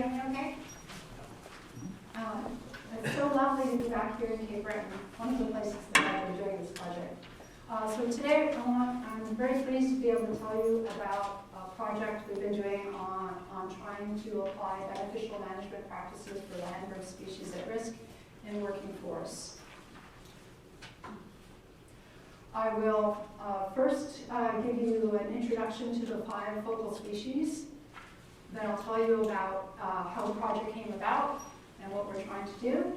hear me okay? It's so lovely to be back here in Cape Breton, one of the places that I've been doing this project. So today I'm very pleased to be able to tell you about a project we've been doing on trying to apply beneficial management practices for landbird species at risk in working forests. I will first give you an introduction to the 5 focal species. Then I'll tell you about how the project came about and what we're trying to do.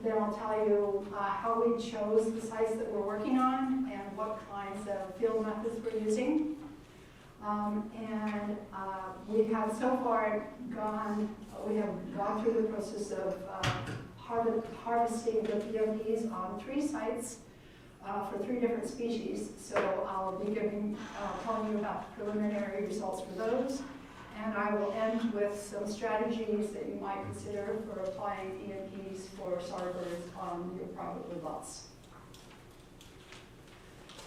Then I'll tell you how we chose the sites that we're working on and what kinds of field methods we're using. We have so far gone through the process of harvesting the BOPs on 3 sites for 3 different species. So I'll be telling you about the preliminary results for those. And I will end with some strategies that you might consider for applying EMPs for songbirds on your private woodlots.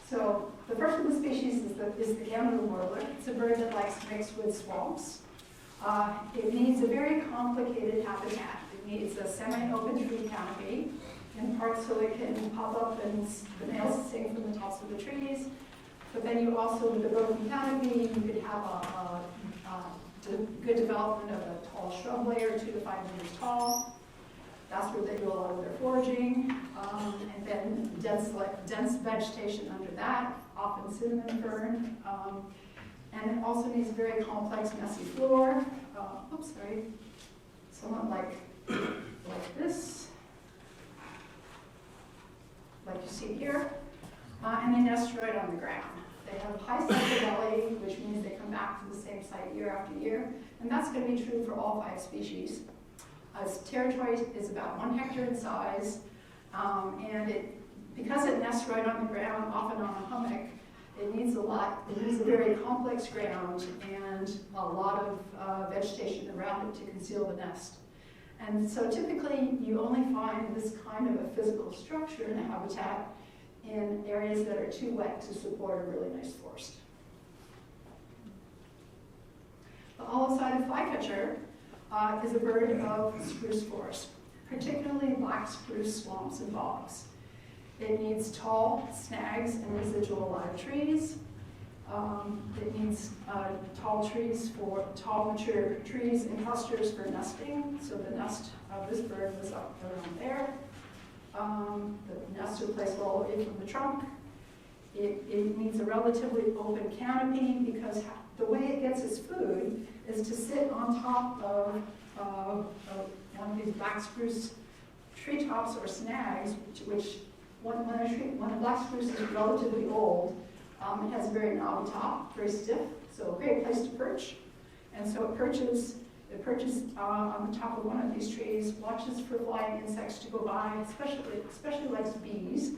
So the first of the species is the gander warbler. It's a bird that likes mixed wood swamps. It needs a very complicated habitat. It needs a semi-open tree canopy, in part so it can pop up and the males sing from the tops of the trees. But then you also, with the broken canopy, you could have a good development of a tall shrub layer, 2 to 5 meters tall. That's where they do a lot of their foraging. And then dense vegetation under that, often cinnamon fern. And it also needs a very complex, messy floor. Somewhat like this, like you see here. And they nest right on the ground. They have high cyclability, which means they come back to the same site year after year, and that's going to be true for all 5 species. Its territory is about 1 hectare in size, and because it nests right on the ground, often on a hummock, it needs a very complex ground and a lot of vegetation around it to conceal the nest. And so typically you only find this kind of a physical structure in a habitat in areas that are too wet to support a really nice forest. The hollow-sided flycatcher is a bird of spruce forest, particularly black spruce swamps and bogs. It needs tall snags and residual live trees. It needs tall mature trees and clusters for nesting. So the nest of this bird was up around there. The nests are placed all the way from the trunk. It needs a relatively open canopy because the way it gets its food is to sit on top of one of these black spruce treetops or snags, which when a black spruce is relatively old, it has a very knobby top, very stiff, so a great place to perch. And so it perches on the top of one of these trees, watches for flying insects to go by, especially likes bees,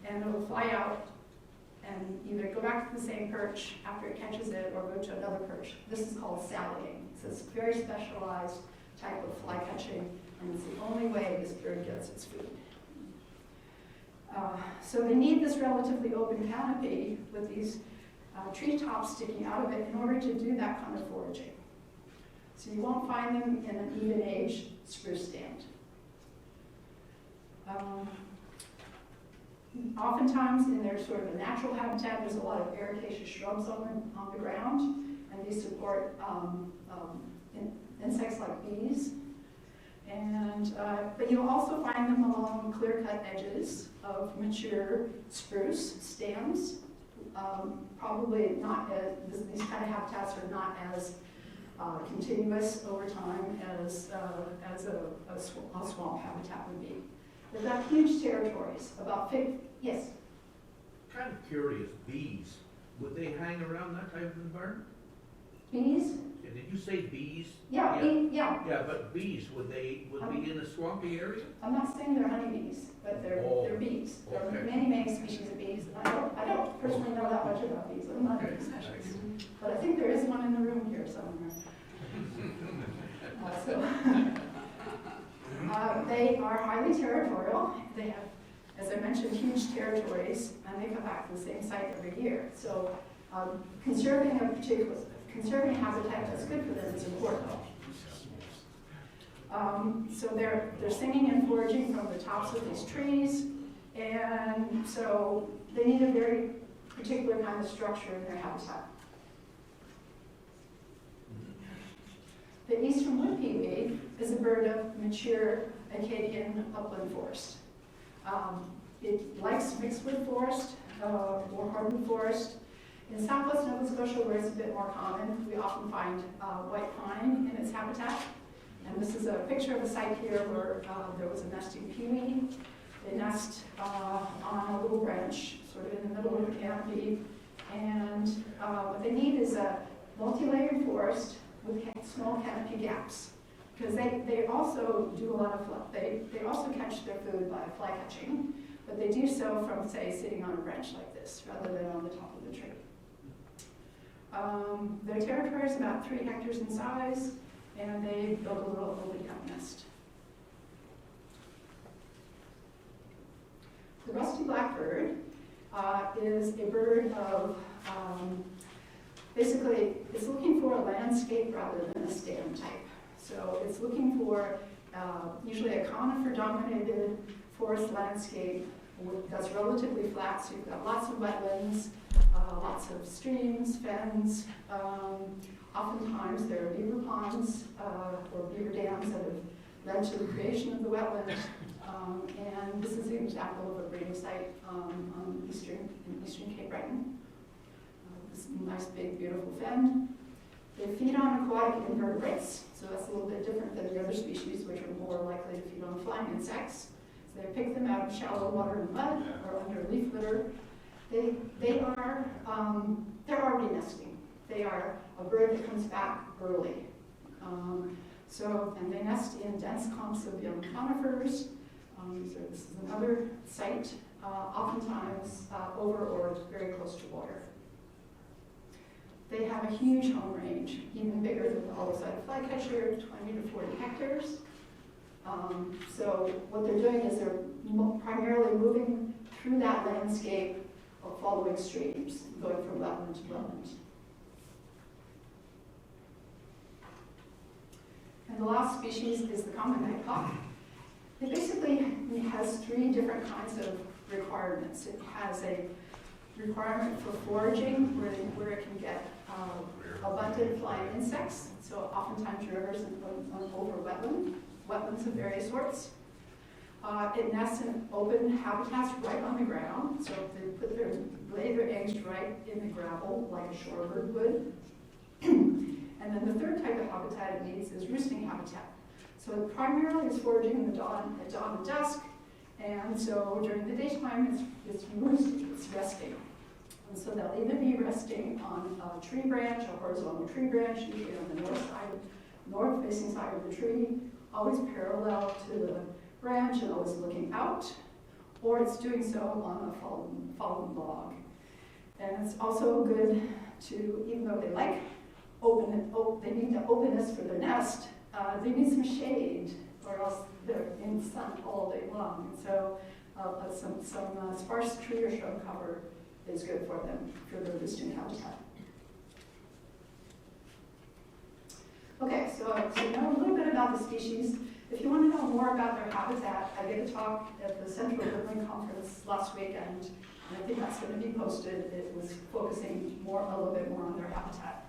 and it will fly out and either go back to the same perch after it catches it or go to another perch. This is called sallying. It's this very specialized type of fly catching, and it's the only way this bird gets its food. So they need this relatively open canopy with these treetops sticking out of it in order to do that kind of foraging. So you won't find them in an even age spruce stand. Oftentimes in their sort of a natural habitat, there's a lot of ericaceous shrubs on the ground, and these support insects like bees. But you'll also find them along clear-cut edges of mature spruce stems. Probably not these kind of habitats are not as continuous over time as a swamp habitat would be. They've got huge territories, yes? Kind of curious, bees, would they hang around that type of environment? Bees? Yeah, did you say bees? Yeah. Yeah, but bees, would be in a swampy area? I'm not saying they're honeybees, but they're bees. There are many species of bees. I don't personally know that much about bees. I'm not a bee specialist. But I think there is one in the room here somewhere. They are highly territorial. They have, as I mentioned, huge territories, and they come back to the same site every year. So conserving habitat that's good for them is important. So they're singing and foraging from the tops of these trees, and so they need a very particular kind of structure in their habitat. The eastern wood peewee is a bird of mature Acadian upland forest. It likes mixed wood forest or hardwood forest. In southwest Nova Scotia, where it's a bit more common, we often find white pine in its habitat. And this is a picture of a site here where there was a nesting peewee. They nest on a little branch, sort of in the middle of the canopy. And what they need is a multi-layered forest with small canopy gaps. Because they also do a lot of, they also catch their food by fly catching, but they do so from, say, sitting on a branch like this, rather than on the top of the tree. Their territory is about 3 hectares in size, and they build a little open young nest. The rusty blackbird is a bird of, basically, it's looking for a landscape rather than a stand type. So it's looking for usually a conifer-dominated forest landscape that's relatively flat, so you've got lots of wetlands, lots of streams, fens. Oftentimes there are beaver ponds or beaver dams that have led to the creation of the wetland. And this is an example of a breeding site in eastern Cape Breton. This nice, big, beautiful fen. They feed on aquatic invertebrates, so that's a little bit different than the other species, which are more likely to feed on flying insects. So they pick them out of shallow water and mud or under leaf litter. They're already nesting. They are a bird that comes back early. And they nest in dense clumps of young conifers. So this is another site, oftentimes over or very close to water. They have a huge home range, even bigger than the hollow-sided flycatcher, 20 to 40 hectares. So what they're doing is they're primarily moving through that landscape of following streams, going from wetland to wetland. And the last species is the common nighthawk. It basically has 3 different kinds of requirements. It has a requirement for foraging, where it can get abundant flying insects, so oftentimes rivers and over wetlands of various sorts. It nests in open habitats right on the ground, so they lay their eggs right in the gravel like a shorebird would. And then the third type of habitat it needs is roosting habitat. So it primarily is foraging at dawn and dusk, and so during the daytime it's roosting, it's resting. And so they'll either be resting on a tree branch, a horizontal tree branch, usually on the north-facing side of the tree, always parallel to the branch and always looking out, or it's doing so on a fallen log. And it's also good to, even though they like they need the openness for their nest, they need some shade, or else they're in the sun all day long. And so some sparse tree or shrub cover is good for them for their roosting habitat. Okay, so you know a little bit about the species. If you want to know more about their habitat, I gave a talk at the Central Woodland Conference last weekend, and I think that's going to be posted. It was focusing a little bit more on their habitat.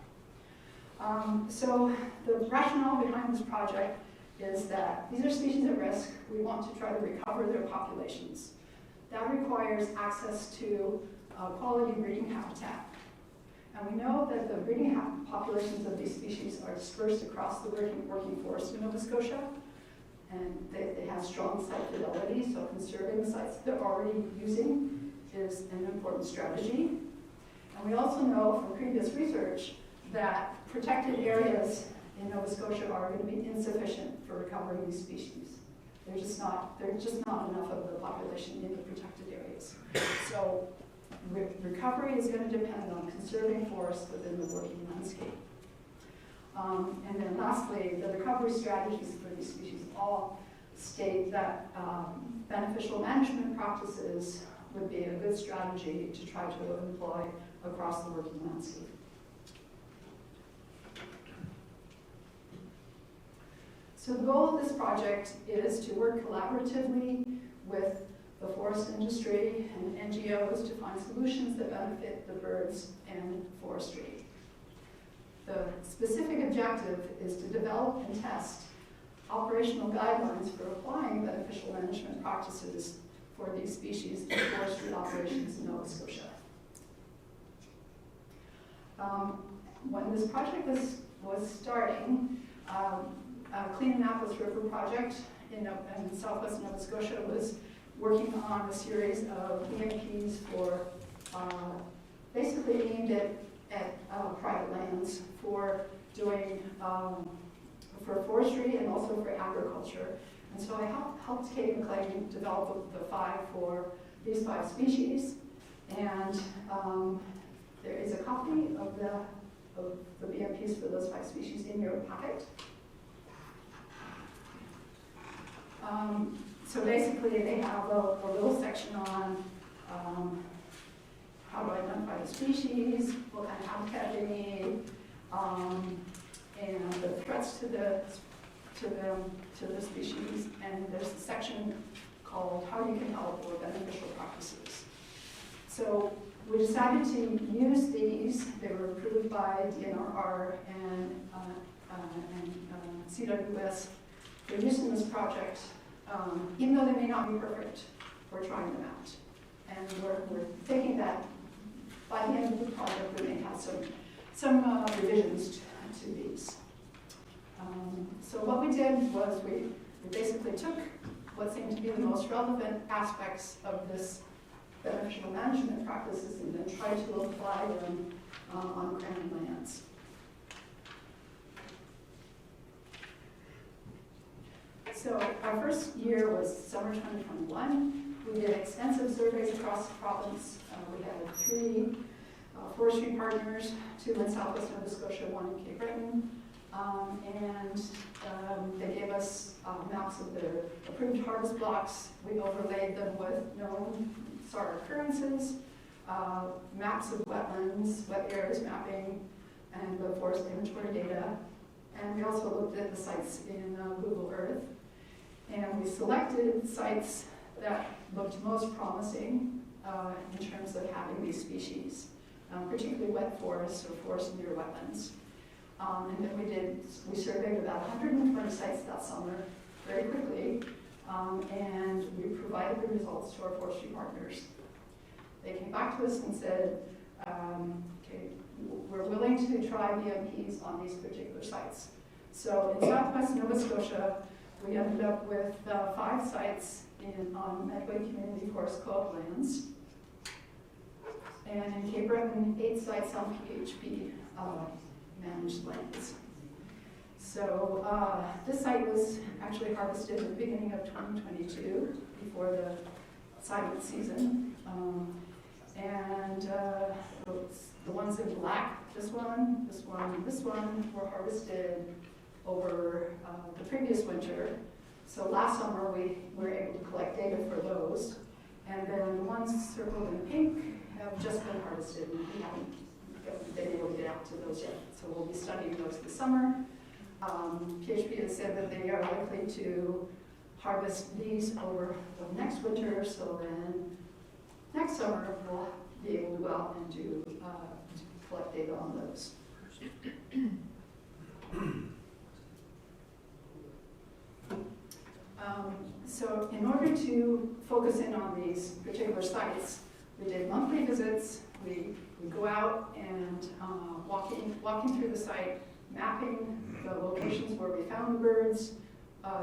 So the rationale behind this project is that these are species at risk. We want to try to recover their populations. That requires access to quality breeding habitat. And we know that the breeding populations of these species are dispersed across the working forest in Nova Scotia, and they have strong site fidelity, so conserving the sites they're already using is an important strategy. And we also know from previous research that protected areas in Nova Scotia are going to be insufficient for recovering these species. There's just not enough of the population in the protected areas. So recovery is going to depend on conserving forests within the working landscape. And then lastly, the recovery strategies for these species all state that beneficial management practices would be a good strategy to try to employ across the working landscape. So the goal of this project is to work collaboratively with the forest industry and NGOs to find solutions that benefit the birds and forestry. The specific objective is to develop and test operational guidelines for applying beneficial management practices for these species in forestry operations in Nova Scotia. When this project was starting, Clean Annapolis River Project in southwest Nova Scotia was working on a series of BMPs for basically aimed at private lands for doing for forestry and also for agriculture. And so I helped Kate McLean develop the five for these 5 species. And there is a copy of the BMPs for those 5 species in your packet. So basically they have a little section on how to identify the species, what kind of habitat they need, and the threats to the species. And there's a section called How You Can Help or Beneficial Practices. So we decided to use these. They were approved by DNRR and CWS. They're used in this project, even though they may not be perfect, we're trying them out. And we're thinking that by the end of the project, we may have some revisions to these. So what we did was we basically took what seemed to be the most relevant aspects of this beneficial management practices and then tried to apply them on granted lands. So our first year was summer 2021. We did extensive surveys across the province. We had 3 forestry partners, 2 in southwest Nova Scotia, 1 in Cape Breton. They gave us maps of their approved harvest blocks. We overlaid them with known SAR occurrences, maps of wetlands, wet areas mapping, and the forest inventory data. And we also looked at the sites in Google Earth. And we selected sites that looked most promising in terms of having these species, particularly wet forests or forests near wetlands. And then we surveyed about 120 sites that summer very quickly, and we provided the results to our forestry partners. They came back to us and said, okay, we're willing to try BMPs on these particular sites. So in southwest Nova Scotia, we ended up with 5 sites on Medway Community Forest Co-op lands, and in Cape Breton, 8 sites on PHP managed lands. So this site was actually harvested at the beginning of 2022, before the silent season. The ones in black, this one, were harvested over the previous winter. So last summer we were able to collect data for those. And then the ones circled in pink have just been harvested, and we haven't been able to get out to those yet. So we'll be studying those this summer. PHP has said that they are likely to harvest these over the next winter, so then next summer we'll be able to go out and do collect data on those. So in order to focus in on these particular sites, we did monthly visits. We go out and walking through the site, mapping the locations where we found the birds.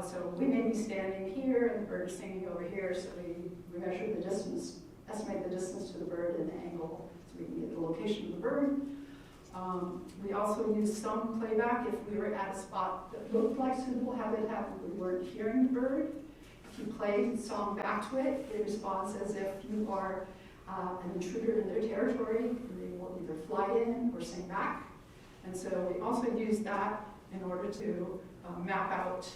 So we may be standing here and the bird is singing over here, so we measure the distance, estimate the distance to the bird and the angle so we can get the location of the bird. We also use some playback if we were at a spot that looked like suitable habitat and we weren't hearing the bird. If you play the song back to it, it responds as if you are an intruder in their territory, and they will either fly in or sing back. And so we also use that in order to map out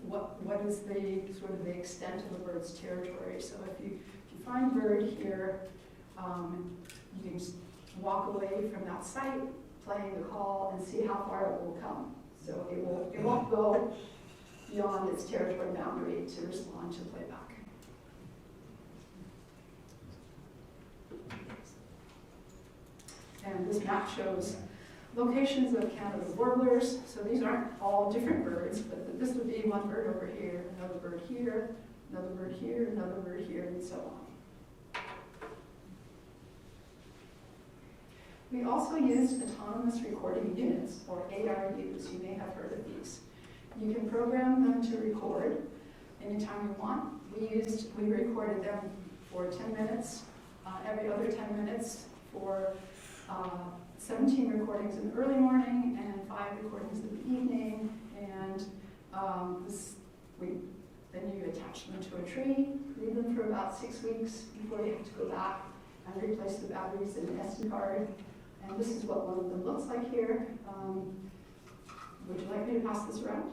what is the sort of the extent of the bird's territory. So if you find a bird here, you can just walk away from that site, playing the call, and see how far it will come. So it won't go beyond its territory boundary to respond to playback. And this map shows locations of Canada warblers. So these aren't all different birds, but this would be one bird over here, another bird here, another bird here, another bird here, and so on. We also used autonomous recording units, or ARUs. You may have heard of these. You can program them to record anytime you want. We recorded them for 10 minutes, every other 10 minutes for 17 recordings in the early morning and 5 recordings in the evening. And then you attach them to a tree, leave them for about 6 weeks before you have to go back and replace the batteries in an SD card. And this is what one of them looks like here. Would you like me to pass this around?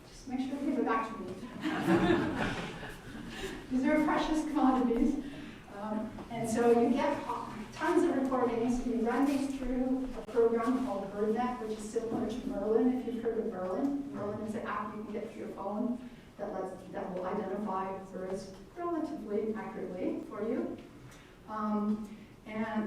Just make sure you give it back to me. These are precious commodities. And so you get tons of recordings. We run these through a program called BirdNet, which is similar to Merlin, if you've heard of Merlin. Merlin is an app you can get through your phone that will identify birds relatively accurately for you.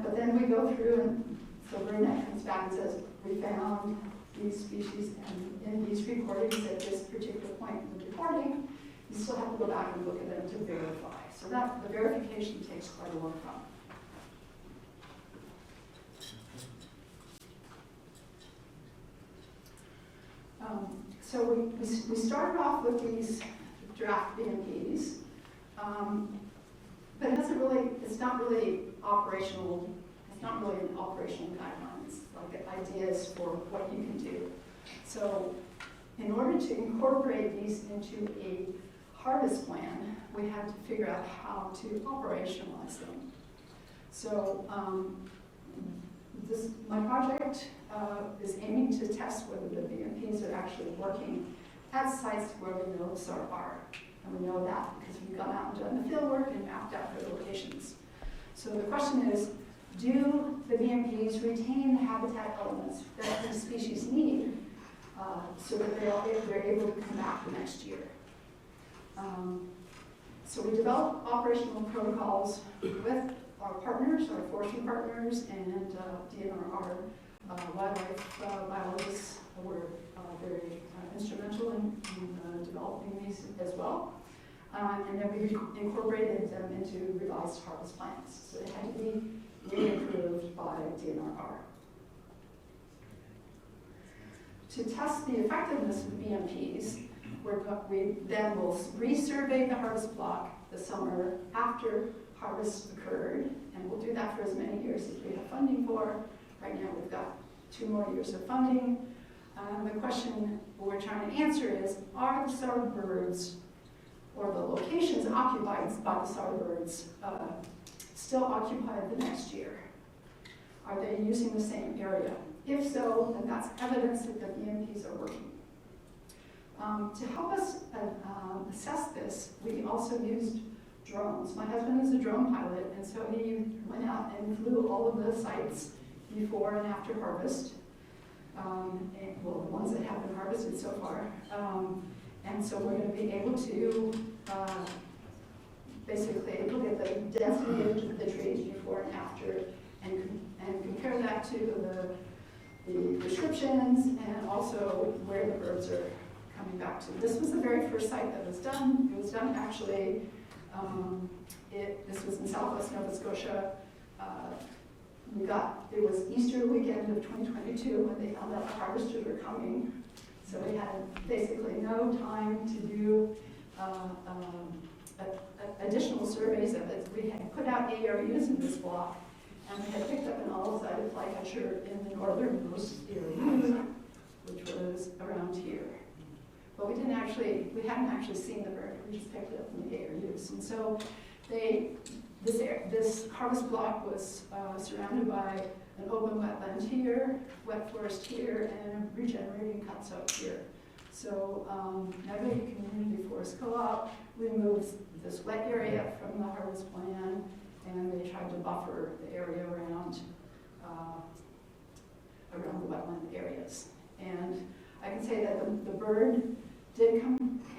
But then we go through, and so BirdNet comes back and says, we found these species and in these recordings at this particular point in the recording. You still have to go back and look at them to verify. So that the verification takes quite a long time. So we started off with these draft BMPs, but it's not really operational. It's not really an operational guidelines, like ideas for what you can do. So in order to incorporate these into a harvest plan, we had to figure out how to operationalize them. So my project is aiming to test whether the BMPs are actually working at sites where we know the SAR are. And we know that because we've gone out and done the field work and mapped out their locations. So the question is, do the BMPs retain the habitat elements that these species need so that they're able to come back the next year? So we develop operational protocols with our partners, our forestry partners, and DNRR wildlife biologists were very instrumental in developing these as well. And then we incorporated them into revised harvest plans. So they had to be re-approved by DNRR. To test the effectiveness of the BMPs, we then will resurvey the harvest block the summer after harvest occurred, and we'll do that for as many years as we have funding for. Right now we've got 2 more years of funding. The question we're trying to answer is, are the SAR birds, or the locations occupied by the SAR birds, still occupied the next year? Are they using the same area? If so, then that's evidence that the BMPs are working. To help us assess this, we also used drones. My husband is a drone pilot, and so he went out and flew all of the sites before and after harvest, the ones that have been harvested so far. And so we're going to be able to basically look at the density of the trees before and after, and compare that to the descriptions and also where the birds are coming back to. This was the very first site that was done. It was done actually, this was in southwest Nova Scotia. It was Easter weekend of 2022 when they found out the harvesters were coming. So we had basically no time to do additional surveys of it. We had put out ARUs in this block, and we had picked up an olive-sided flycatcher in the northernmost area, which was around here. But we hadn't actually seen the bird. We just picked it up from the ARUs. And so this harvest block was surrounded by an open wetland here, wet forest here, and a regenerating cuts up here. So Mersey Community Forest Co-op removes this wet area from the harvest plan, and they tried to buffer the area around the wetland areas. And I can say that the bird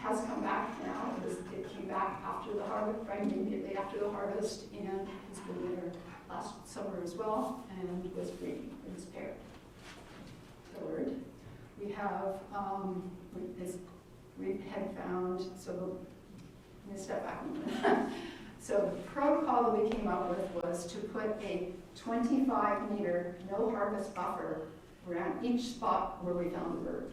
has come back now. It came back after the harvest, right immediately after the harvest, and it's been there last summer as well, and was breeding in its paired. Third, we have, we had found, so let me step back a minute. So the protocol that we came up with was to put a 25-meter no harvest buffer around each spot where we found the bird.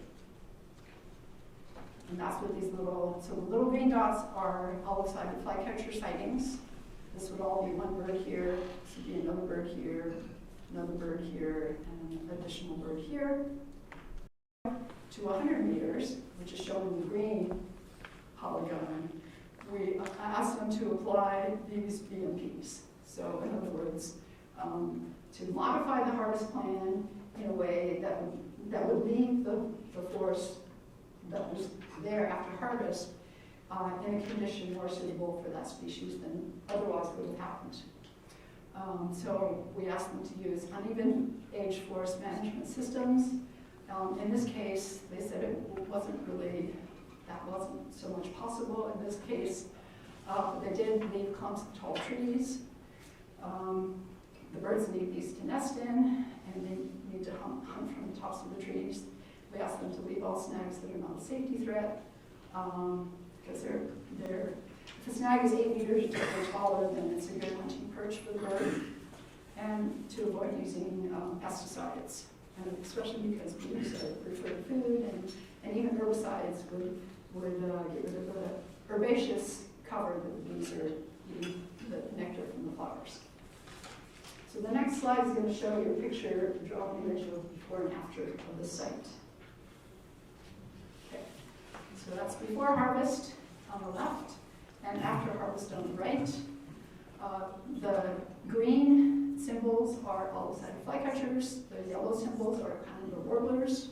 And that's what these little, so the little green dots are olive-sided flycatcher sightings. This would all be one bird here, this would be another bird here, another bird here, and an additional bird here. To 100 meters, which is shown in the green polygon, we asked them to apply these BMPs. So in other words, to modify the harvest plan in a way that would leave the forest that was there after harvest in a condition more suitable for that species than otherwise would have happened. So we asked them to use uneven age forest management systems. In this case, they said that wasn't so much possible. In this case, they did leave clumps of tall trees. The birds need these to nest in, and they need to hunt from the tops of the trees. We asked them to leave all snags that are not a safety threat, because if a snag is 8 meters or taller, then it's a good hunting perch for the bird, and to avoid using pesticides, and especially because bees are preferred food, and even herbicides would get rid of the herbaceous cover that the bees are eating the nectar from the flowers. So the next slide is going to show you a picture, draw an image of before and after of the site. Okay. So that's before harvest on the left, and after harvest on the right. The green symbols are olive-sided flycatchers, the yellow symbols are kind of the warblers,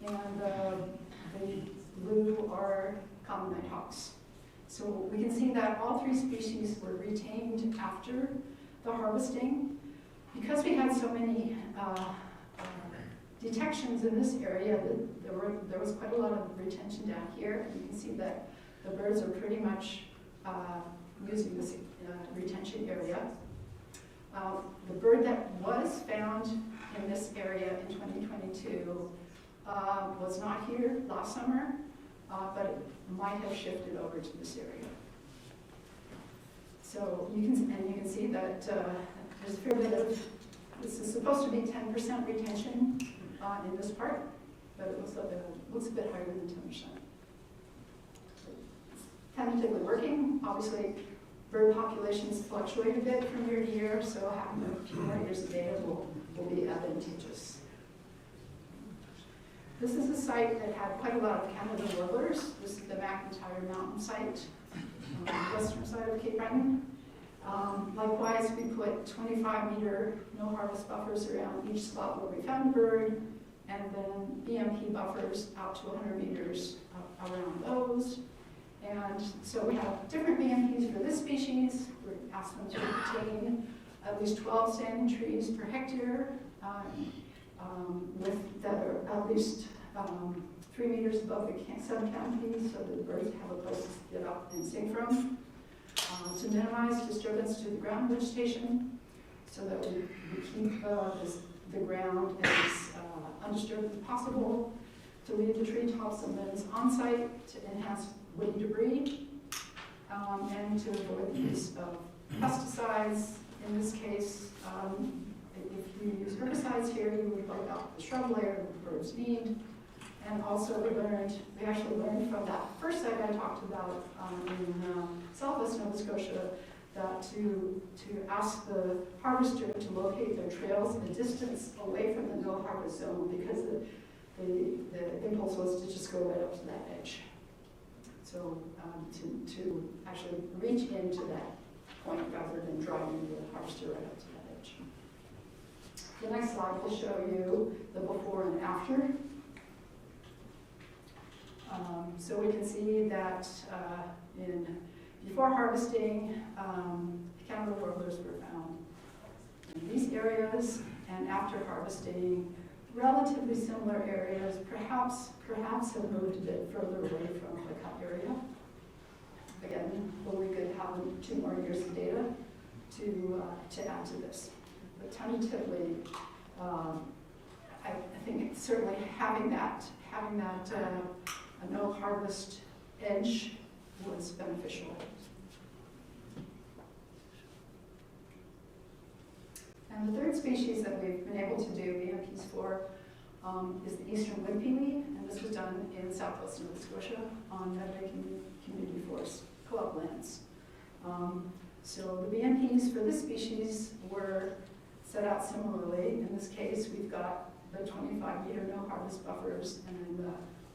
and the blue are common nighthawks. So we can see that all three species were retained after the harvesting. Because we had so many detections in this area, there was quite a lot of retention down here. You can see that the birds are pretty much using this retention area. The bird that was found in this area in 2022 was not here last summer, but it might have shifted over to this area. So you can see that there's a fair bit of, this is supposed to be 10% retention in this part, but it looks a bit higher than 10%. Tentatively working, obviously bird populations fluctuate a bit from year to year, so having a few more years of data will be advantageous. This is a site that had quite a lot of Canada warblers. This is the McIntyre Mountain site on the western side of Cape Breton. Likewise, we put 25-meter no harvest buffers around each spot where we found a bird, and then BMP buffers out to 100 meters around those. And so we have different BMPs for this species. We asked them to retain at least 12 standing trees per hectare, that are at least 3 meters above the sun canopy, so that the birds have a place to get up and sing from. To minimize disturbance to the ground vegetation, so that we keep the ground as undisturbed as possible, to leave the treetops and limbs on site to enhance woody debris, and to avoid the use of pesticides. In this case, if you use herbicides here, you would wipe out the shrub layer that the birds need. And also we actually learned from that first site I talked about in southwest Nova Scotia, that to ask the harvester to locate their trails a distance away from the no harvest zone, because the impulse was to just go right up to that edge. So to actually reach into that point rather than driving the harvester right up to that edge. The next slide will show you the before and after. So we can see that before harvesting, Canada warblers were found in these areas, and after harvesting, relatively similar areas, perhaps have moved a bit further away from the cut area. Again, well, we could have 2 more years of data to add to this. But tentatively, I think certainly having that a no harvest edge was beneficial. And the third species that we've been able to do BMPs for is the eastern wood peewee, and this was done in southwest Nova Scotia on Mersey Community Forest co-op lands. So the BMPs for this species were set out similarly. In this case, we've got the 25-meter no harvest buffers and the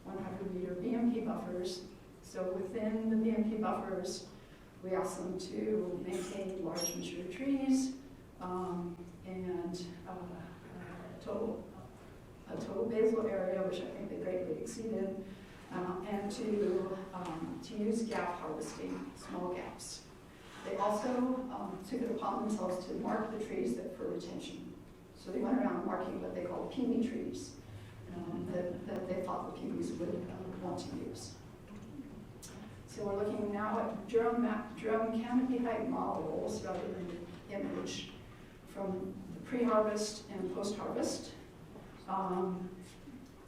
100-meter BMP buffers. So within the BMP buffers, we asked them to maintain large mature trees and a total basal area, which I think they greatly exceeded, and to use gap harvesting, small gaps. They also took it upon themselves to mark the trees that for retention. So they went around marking what they call peewee trees that they thought the peewees would want to use. So we're looking now at drum canopy height models rather than the image from the pre-harvest and post-harvest.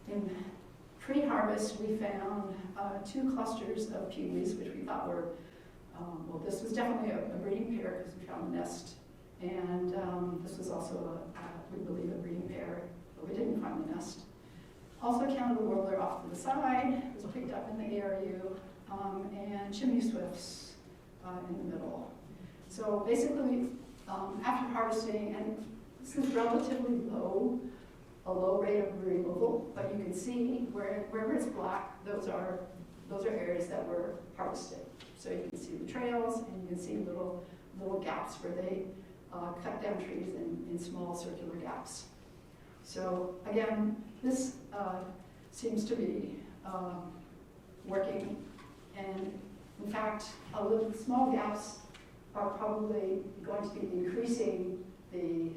In pre-harvest, we found 2 clusters of peewees, which we thought were, well, this was definitely a breeding pair because we found a nest. And this was also, we believe, a breeding pair, but we didn't find the nest. Also Canada warbler off to the side was picked up in the area, and chimney swifts in the middle. So basically, after harvesting, and this is relatively low, a low rate of removal, but you can see wherever it's black, those are areas that were harvested. So you can see the trails, and you can see little gaps where they cut down trees in small circular gaps. So again, this seems to be working, and in fact, the small gaps are probably going to be increasing the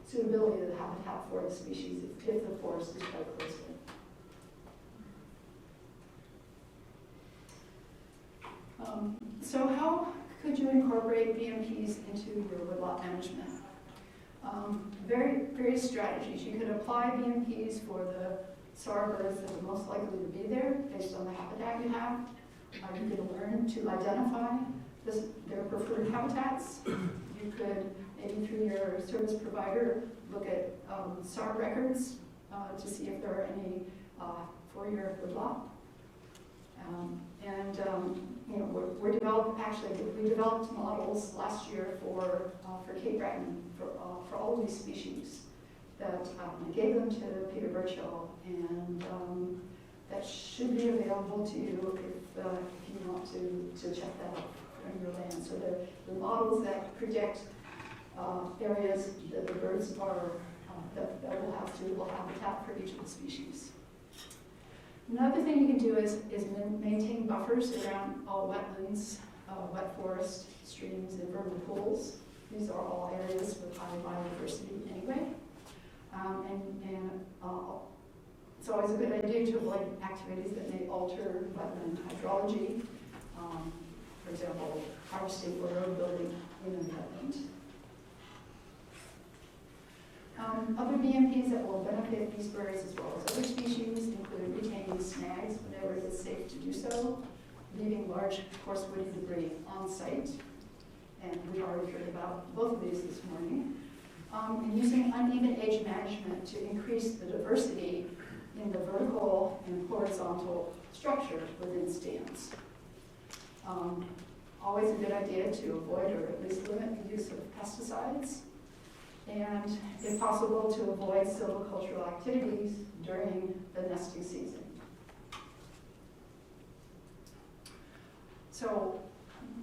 suitability of the habitat for the species if the forest is quite close in. So how could you incorporate BMPs into your woodlot management? Various strategies. You could apply BMPs for the SAR birds that are most likely to be there based on the habitat you have. You could learn to identify their preferred habitats. You could, maybe through your service provider, look at SAR records to see if there are any for your woodlot. We developed models last year for Cape Breton for all of these species that I gave them to Peter Burchill, and that should be available to you if you want to check that out from your land. So the models that project areas that the birds are that will have suitable habitat for each of the species. Another thing you can do is maintain buffers around all wetlands, wet forest, streams, and vernal pools. These are all areas with high biodiversity anyway. It's always a good idea to avoid activities that may alter wetland hydrology. For example, harvesting or road building in a wetland. Other BMPs that will benefit these birds as well as other species include retaining snags whenever it is safe to do so, leaving large coarse woody debris on site, and we've already heard about both of these this morning, and using uneven age management to increase the diversity in the vertical and horizontal structure within stands. Always a good idea to avoid or at least limit the use of pesticides, and if possible to avoid silvicultural activities during the nesting season. So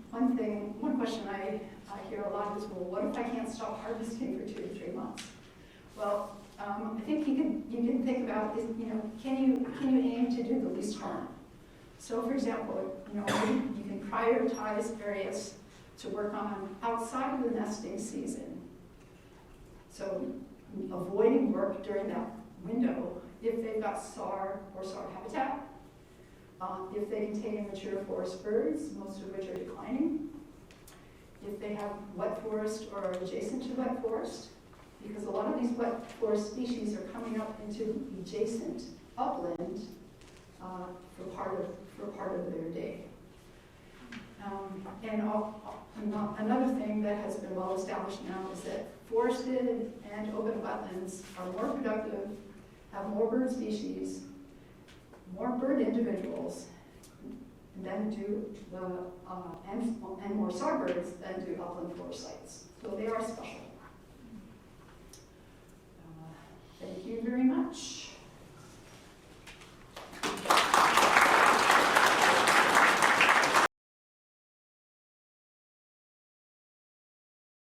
one question I hear a lot is, well, what if I can't stop harvesting for 2 to 3 months? Well, I think you can think about is, can you aim to do the least harm? So for example, you can prioritize areas to work on outside of the nesting season. So avoiding work during that window if they've got SAR or SAR habitat, if they contain mature forest birds, most of which are declining, if they have wet forest or are adjacent to wet forest, because a lot of these wet forest species are coming up into adjacent upland for part of their day. Another thing that has been well established now is that forested and open wetlands are more productive, have more bird species, more bird individuals than do and more songbirds than do upland forest sites. So they are special. Thank you very much.